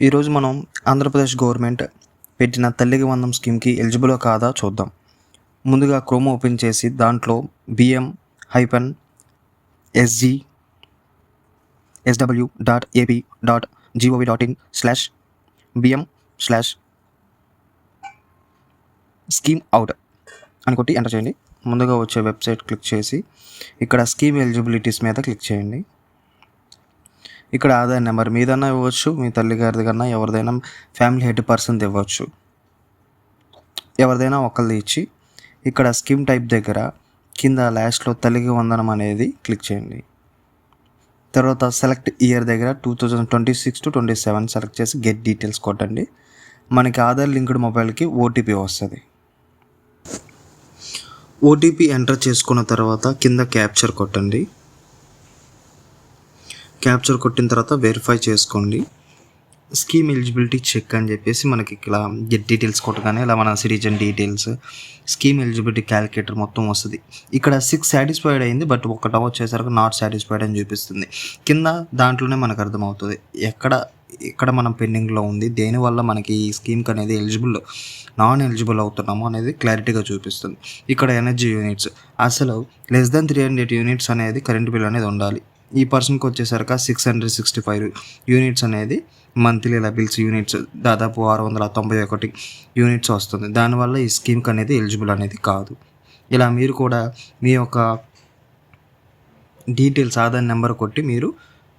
ఈరోజు మనం ఆంధ్రప్రదేశ్ గవర్నమెంట్ పెట్టిన తల్లికి వందనం స్కీమ్కి ఎలిజిబుల్ కాదా చూద్దాం. ముందుగా క్రోమ్ ఓపెన్ చేసి దాంట్లో bm-sg.ap.gov.in/bm/scheme out అని కొట్టి ఎంటర్ చేయండి. ముందుగా వచ్చే వెబ్సైట్ క్లిక్ చేసి ఇక్కడ స్కీమ్ ఎలిజిబిలిటీస్ మీద క్లిక్ చేయండి. ఇక్కడ ఆధార్ నెంబర్ మీదన్నా ఇవ్వచ్చు, మీ తల్లి గారిది కన్నా ఎవరిదైనా ఫ్యామిలీ హెడ్ పర్సన్ది ఇవ్వచ్చు. ఎవరిదైనా ఒకరిది ఇచ్చి ఇక్కడ స్కీమ్ టైప్ దగ్గర కింద లాస్ట్లో తల్లికి వందనం అనేది క్లిక్ చేయండి. తర్వాత సెలెక్ట్ ఇయర్ దగ్గర 2026 to 27 సెలెక్ట్ చేసి గెట్ డీటెయిల్స్ కొట్టండి. మనకి ఆధార్ లింక్డ్ మొబైల్కి ఓటీపీ వస్తుంది. ఓటీపీ ఎంటర్ చేసుకున్న తర్వాత కింద క్యాప్చర్ కొట్టండి. క్యాప్చర్ కొట్టిన తర్వాత వెరిఫై చేసుకోండి. స్కీమ్ ఎలిజిబిలిటీ చెక్ అని చెప్పేసి మనకి ఇలా గెట్ డీటెయిల్స్ కొట్టగానే ఇలా మన citizen details, scheme eligibility calculator మొత్తం వస్తుంది. ఇక్కడ 6 సాటిస్ఫైడ్ అయింది, బట్ ఒకటో వచ్చేసరికి నాట్ సాటిస్ఫైడ్ అని చూపిస్తుంది. కింద దాంట్లోనే మనకు అర్థమవుతుంది ఎక్కడ మనం పెండింగ్లో ఉంది, దేనివల్ల మనకి ఈ స్కీమ్కి అనేది నాన్ ఎలిజిబుల్ అవుతున్నాము అనేది క్లారిటీగా చూపిస్తుంది. ఇక్కడ ఎనర్జీ యూనిట్స్ అసలు లెస్ దెన్ 300 యూనిట్స్ అనేది కరెంట్ బిల్ అనేది ఉండాలి. ఈ పర్సన్కి వచ్చేసరికి 665 యూనిట్స్ అనేది మంత్లీ బిల్స్ యూనిట్స్ దాదాపు 691 యూనిట్స్ వస్తుంది. దానివల్ల ఈ స్కీమ్కి అనేది ఎలిజిబుల్ అనేది కాదు. ఇలా మీరు కూడా మీ యొక్క డీటెయిల్స్ ఆధార్ నెంబర్ కొట్టి మీరు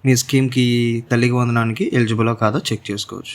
మీ స్కీమ్కి తల్లికి వందనానికి ఎలిజిబుల్ కాదో చెక్ చేసుకోవచ్చు.